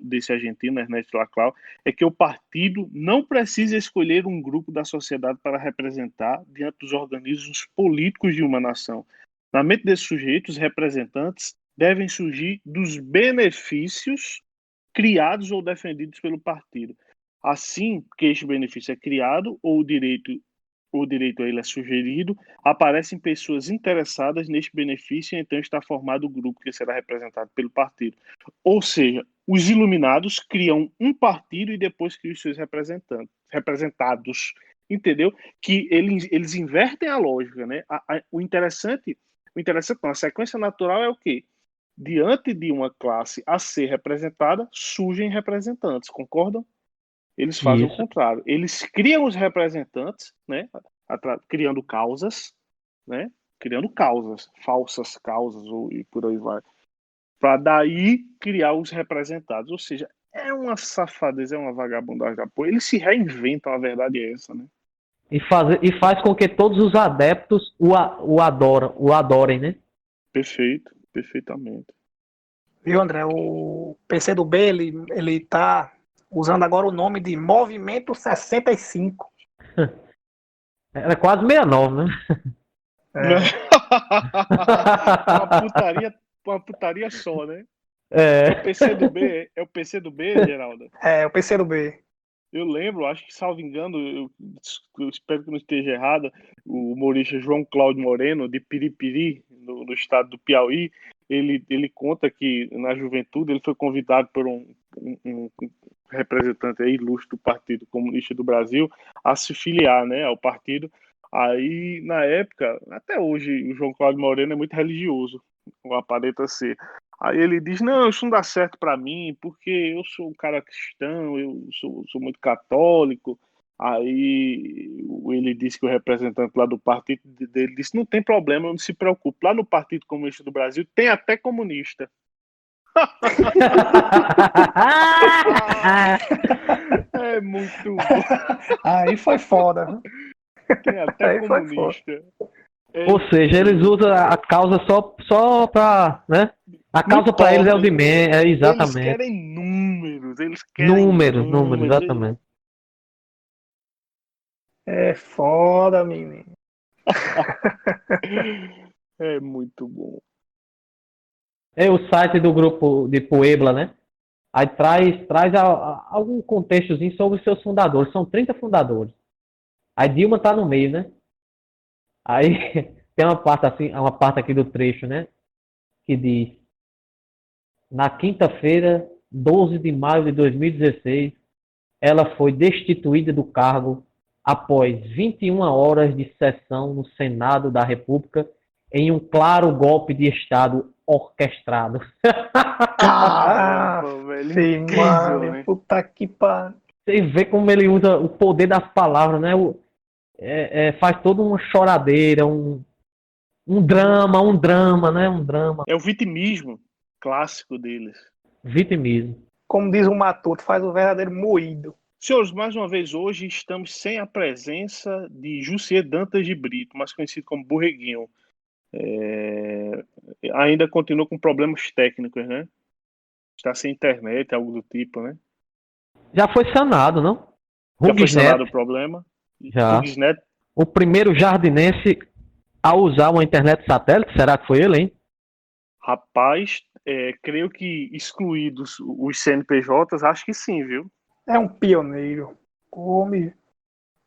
desse argentino, Ernesto Laclau, é que o partido não precisa escolher um grupo da sociedade para representar diante dos organismos políticos de uma nação. Na mente desses sujeitos, os representantes devem surgir dos benefícios criados ou defendidos pelo partido. Assim que este benefício é criado ou o direito a ele é sugerido, aparecem pessoas interessadas neste benefício e então está formado o grupo que será representado pelo partido. Ou seja, os iluminados criam um partido e depois criam os seus representados. Entendeu? Que eles invertem a lógica, né? O interessante não, a sequência natural é o quê? Diante de uma classe a ser representada, surgem representantes, concordam? Eles fazem o contrário. Eles criam os representantes, né? Criando causas, né? Criando causas, falsas causas, e por aí vai. Para daí criar os representados. Ou seja, é uma safadeza, é uma vagabundagem de apoio. Eles se reinventam, a verdade é essa, né? E faz com que todos os adeptos o adorem, né? Perfeito, perfeitamente. Viu, André? O PCdoB, ele tá usando agora o nome de Movimento 65. Era quase 69, né? Uma putaria só, né? É. É o PCdoB, Geraldo? É, o PCdoB. Eu lembro, acho que, salvo engano, eu espero que não esteja errado, o humorista João Cláudio Moreno, de Piripiri, no estado do Piauí, ele conta que, na juventude, ele foi convidado por um representante ilustre do Partido Comunista do Brasil a se filiar, né, ao partido. Aí, na época, até hoje, o João Cláudio Moreno é muito religioso, aparenta ser. Aí ele diz, não, isso não dá certo para mim, porque eu sou um cara cristão, eu sou muito católico. Aí ele disse que o representante lá do partido dele disse, não tem problema, não se preocupe. Lá no Partido Comunista do Brasil tem até comunista. É muito bom. Aí foi foda. Tem até aí comunista. Ou seja, eles usam a causa só pra, né? A causa para eles é o de menos, exatamente. Eles querem números, números, exatamente. É foda, menino. É muito bom. É o site do grupo de Puebla, né? Aí traz algum contextozinho sobre os seus fundadores. São 30 fundadores. Aí Dilma tá no meio, né? Aí tem uma parte aqui do trecho, né? Que diz: na quinta-feira, 12 de maio de 2016, ela foi destituída do cargo após 21 horas de sessão no Senado da República em um claro golpe de Estado orquestrado. Caramba, velho. Sim, mano, né? Puta que pariu. Você vê como ele usa o poder das palavras, né? Faz toda uma choradeira, um drama, né? Um drama. É o vitimismo clássico deles. Vitimismo. Como diz o Matuto, faz o verdadeiro moído. Senhores, mais uma vez hoje estamos sem a presença de Jussier Dantas de Brito, mais conhecido como Borreguinho. Ainda continua com problemas técnicos, né? Está sem internet, algo do tipo, né? Já foi sanado, não? Já foi sanado o problema? Já. O primeiro jardinense a usar uma internet satélite, será que foi ele, hein? Rapaz, creio que excluídos os CNPJs, acho que sim, viu? É um pioneiro. O homem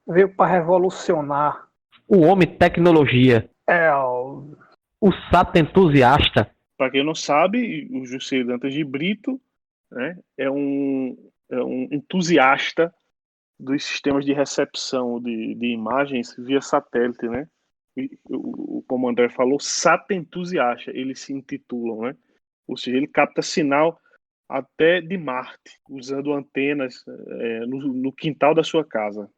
veio para revolucionar. O homem tecnologia. É o O sato entusiasta. Para quem não sabe, o José Dantas de Brito, né, é um entusiasta dos sistemas de recepção de imagens via satélite, né? Como o André falou, SAT entusiasta, eles se intitulam, né? Ou seja, ele capta sinal até de Marte, usando antenas no quintal da sua casa.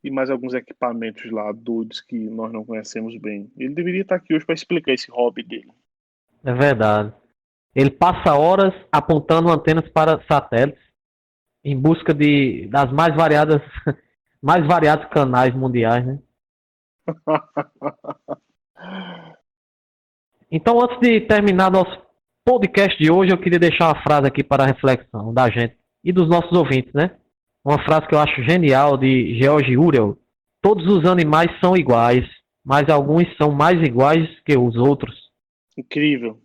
E mais alguns equipamentos lá doidos que nós não conhecemos bem. Ele deveria estar aqui hoje para explicar esse hobby dele. É verdade. Ele passa horas apontando antenas para satélites em busca das mais variadas, mais variados canais mundiais, né? Então, antes de terminar nosso podcast de hoje, eu queria deixar uma frase aqui para a reflexão da gente e dos nossos ouvintes, né? Uma frase que eu acho genial de George Orwell. Todos os animais são iguais, mas alguns são mais iguais que os outros. Incrível.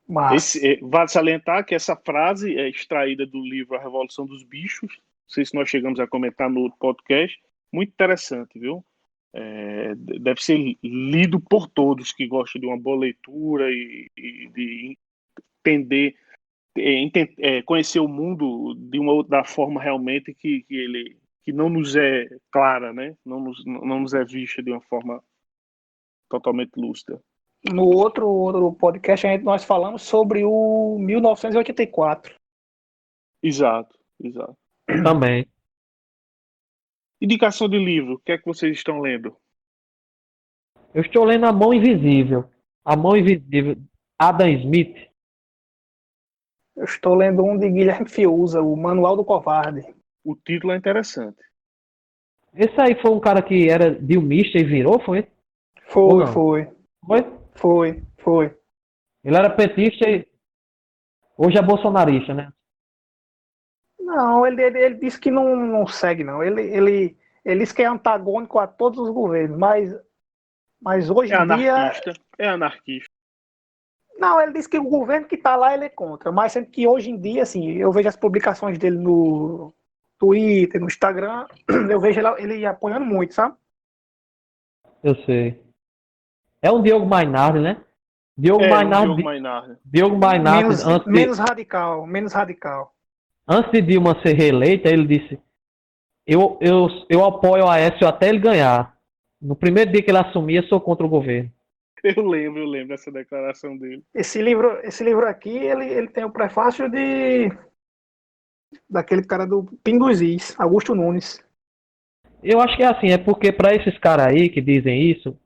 Mas Vale salientar que essa frase é extraída do livro A Revolução dos Bichos. Não sei se nós chegamos a comentar no outro podcast. Muito interessante, viu? Deve ser lido por todos que gostam de uma boa leitura e de entender, conhecer o mundo da forma realmente que não nos é clara, né? Não nos é vista de uma forma totalmente lúcida. no outro podcast nós falamos sobre o 1984. Exato. Também. Indicação de livro, o que é que vocês estão lendo? Eu estou lendo A Mão Invisível. A Mão Invisível, Adam Smith. Eu estou lendo um de Guilherme Fiuza, o Manual do Covarde. O título é interessante. Esse aí foi um cara que era dilmista e virou, foi? Ou não? Foi. Ele era petista e hoje é bolsonarista, né? Não, ele disse que não segue, não. Ele disse que é antagônico a todos os governos, mas hoje em dia... É anarquista. Não, ele disse que o governo que está lá ele é contra, mas sendo que hoje em dia, assim, eu vejo as publicações dele no Twitter, no Instagram, eu vejo ele apoiando muito, sabe? Eu sei. É um Diogo Mainardi, né? Diogo Mainardi. Menos radical. Antes de Dilma ser reeleita, ele disse: eu apoio o Aécio até ele ganhar. No primeiro dia que ele assumia, sou contra o governo. Eu lembro dessa declaração dele. Esse livro aqui, ele tem o prefácio daquele cara do Pinguiz, Augusto Nunes. Eu acho que é assim, é porque para esses caras aí que dizem isso,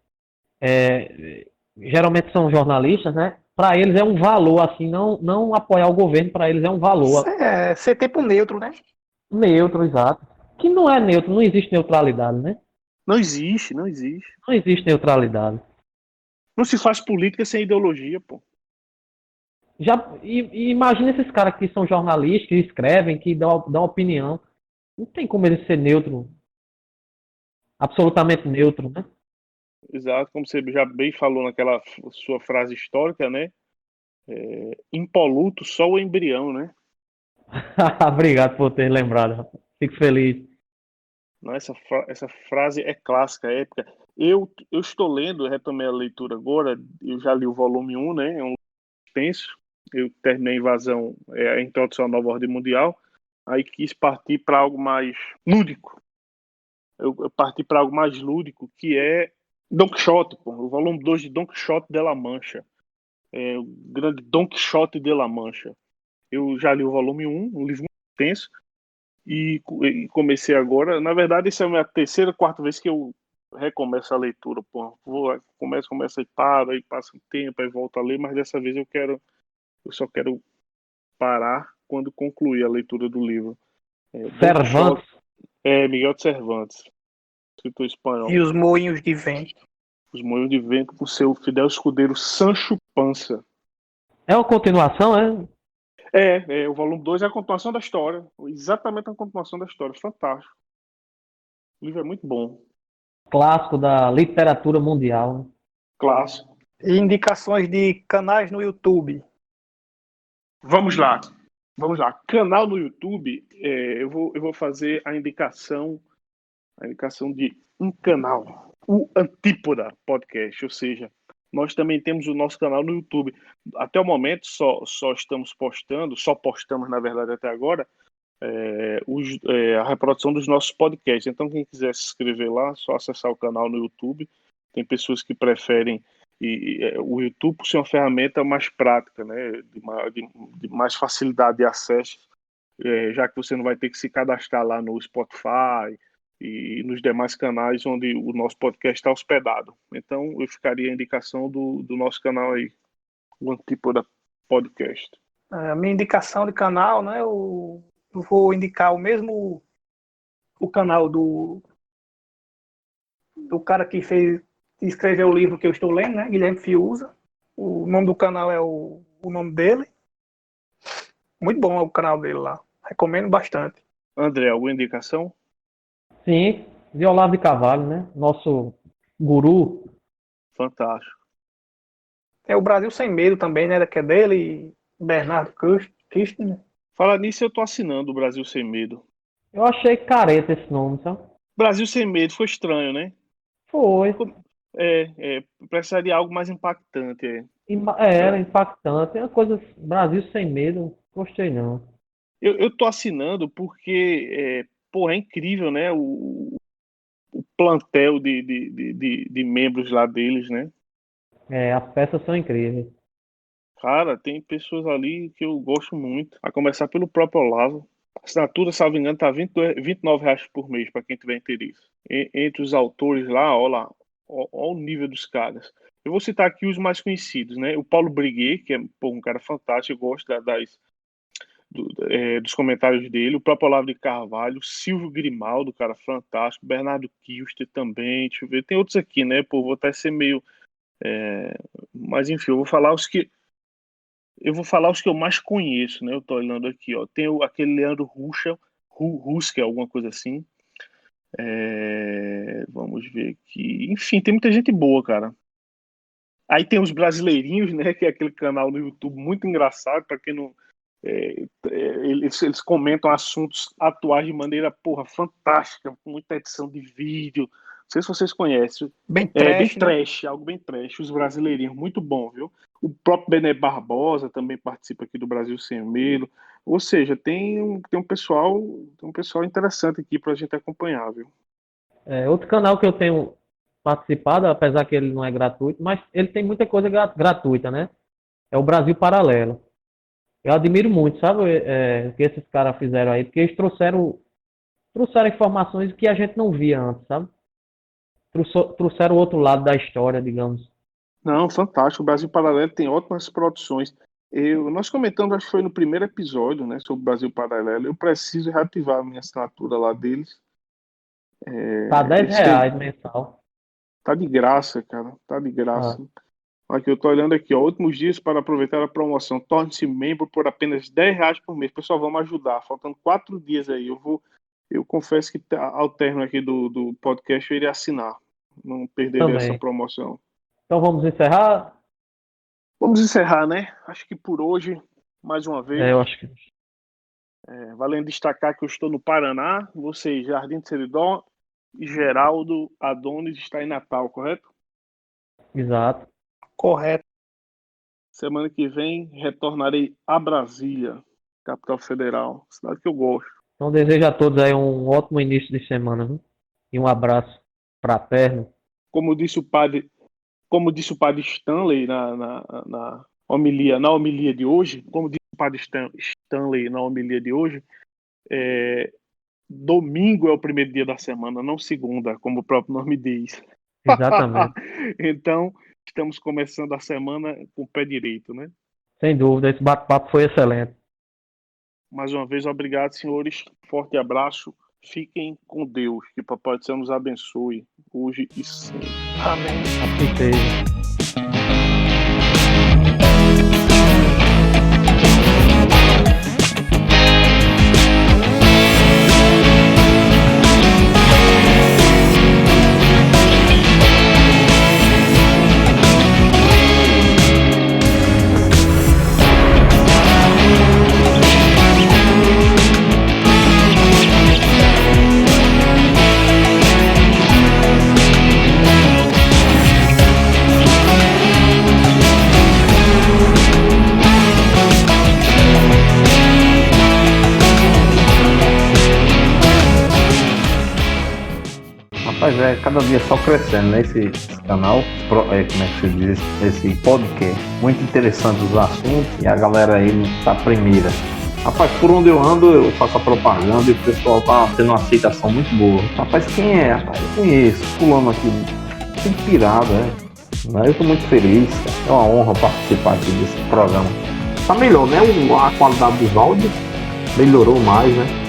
geralmente são jornalistas, né? Para eles é um valor, assim, não apoiar o governo, para eles é um valor. Ser tempo neutro, né? Neutro, exato. Que não é neutro, não existe neutralidade, né? Não existe. Não existe neutralidade. Não se faz política sem ideologia, pô. E imagina esses caras que são jornalistas, que escrevem, que dão opinião. Não tem como ele ser neutro. Absolutamente neutro, né? Exato, como você já bem falou naquela sua frase histórica, né? Impoluto, só o embrião, né? Obrigado por ter lembrado. Fico feliz. Não, essa frase é clássica, é épica. Eu estou lendo, retomei a leitura agora, eu já li o volume 1, né? É um extenso. Eu terminei a Invasão, a Introdução à Nova Ordem Mundial. Aí quis partir para algo mais lúdico. Eu parti para algo mais lúdico, que é Don Quixote, pô, o volume 2 de Don Quixote de La Mancha. O grande Don Quixote de La Mancha. Eu já li o volume 1, um livro muito extenso, e comecei agora. Na verdade, essa é a minha terceira, quarta vez que eu recomeço a leitura. Pô. Começo e paro, aí passa um tempo, aí volto a ler, mas dessa vez eu só quero parar quando concluir a leitura do livro. Cervantes. Miguel de Cervantes, escritor espanhol. E Os Moinhos de Vento. Os Moinhos de Vento, com seu fidel escudeiro Sancho Panza. É uma continuação, O volume 2 é a continuação da história. Exatamente a continuação da história. Fantástico. O livro é muito bom. Clássico da literatura mundial. Né? Clássico. E indicações de canais no YouTube. Vamos lá. Vamos lá, canal no YouTube, eu vou fazer a indicação de um canal, o Antípoda Podcast, ou seja, nós também temos o nosso canal no YouTube. Até o momento só estamos postando, só postamos na verdade até agora, a reprodução dos nossos podcasts. Então quem quiser se inscrever lá, só acessar o canal no YouTube. Tem pessoas que preferem o YouTube por ser uma ferramenta mais prática, né, de mais facilidade de acesso, já que você não vai ter que se cadastrar lá no Spotify e nos demais canais onde o nosso podcast está hospedado. Então eu ficaria a indicação do nosso canal aí, o Antípoda Podcast. A minha indicação de canal, né? Eu vou indicar o canal do cara que escreveu o livro que eu estou lendo, né? Guilherme Fiuza. O nome do canal é o nome dele. Muito bom o canal dele lá. Recomendo bastante. André, alguma indicação? Sim, de Olavo de Carvalho, né? Nosso guru. Fantástico. É o Brasil Sem Medo também, né? Que é dele e Bernardo Kirchner. Falar nisso, eu tô assinando o Brasil Sem Medo. Eu achei careta esse nome, sabe? Brasil Sem Medo foi estranho, né? Foi. Precisaria de algo mais impactante. Era impactante. É uma coisa. Brasil Sem Medo, gostei não. Eu tô assinando porque, é incrível, né? O plantel de membros lá deles, né? As peças são incríveis. Cara, tem pessoas ali que eu gosto muito. A começar pelo próprio Olavo. A assinatura, salvo engano, tá R$29 por mês, para quem tiver interesse. Entre os autores lá, olha o nível dos caras. Eu vou citar aqui os mais conhecidos, né? O Paulo Briguet, que é um cara fantástico, eu gosto dos comentários dele. O próprio Olavo de Carvalho, Silvio Grimaldo, cara fantástico. Bernardo Kister também. Deixa eu ver. Tem outros aqui, né? Vou até ser meio... Mas enfim, eu vou falar os que eu mais conheço, né? Eu tô olhando aqui, ó. Tem aquele Leandro Ruska, alguma coisa assim. Vamos ver aqui. Enfim, tem muita gente boa, cara. Aí tem os brasileirinhos, né? Que é aquele canal no YouTube muito engraçado, para quem não... eles comentam assuntos atuais de maneira, fantástica, com muita edição de vídeo. Não sei se vocês conhecem. Bem trash, trash, algo bem trash. Os brasileirinhos, muito bom, viu? O próprio Bené Barbosa também participa aqui do Brasil Sem Medo. Ou seja, tem um pessoal interessante aqui pra gente acompanhar, viu? Outro canal que eu tenho participado, apesar que ele não é gratuito, mas ele tem muita coisa gratuita, né? É o Brasil Paralelo. Eu admiro muito, sabe, o que esses caras fizeram aí, porque eles trouxeram informações que a gente não via antes, sabe? Trouxeram o outro lado da história, digamos. Não, fantástico. O Brasil Paralelo tem ótimas produções. Nós comentamos, acho que foi no primeiro episódio, né, sobre o Brasil Paralelo. Eu preciso reativar a minha assinatura lá deles. Tá R$10 mensal. Tá de graça, cara. Tá de graça. Aqui, eu tô olhando aqui, ó. Últimos dias para aproveitar a promoção. Torne-se membro por apenas R$10 por mês. Pessoal, vamos ajudar. Faltando 4 dias aí. Eu confesso que ao término aqui do podcast eu iria assinar. Não perderia essa promoção. Então vamos encerrar? Vamos encerrar, né? Acho que por hoje, mais uma vez. Eu acho que... valendo destacar que eu estou no Paraná, você Jardim de Seridó, e Geraldo Adonis está em Natal, correto? Exato. Correto. Semana que vem retornarei a Brasília, capital federal, cidade que eu gosto. Então desejo a todos aí um ótimo início de semana, viu? E um abraço fraterno. Como disse o padre Stanley na homilia de hoje, domingo é o primeiro dia da semana, não segunda, como o próprio nome diz. Exatamente. Então, estamos começando a semana com o pé direito, né? Sem dúvida, esse bate-papo foi excelente. Mais uma vez, obrigado, senhores. Forte abraço. Fiquem com Deus. Que Papai do Céu nos abençoe hoje e sempre. Amém. Assim seja. Rapaz, cada dia só crescendo, né? Esse canal, como é que se diz? Esse podcast. Muito interessante os assuntos e a galera aí tá primeira. Rapaz, por onde eu ando, eu faço a propaganda e o pessoal tá tendo uma aceitação muito boa. Rapaz, quem é? Rapaz, eu conheço. Fulano aqui, inspirado, Eu tô muito feliz, cara. É uma honra participar aqui desse programa. Tá melhor, né? A qualidade dos áudios melhorou mais, né?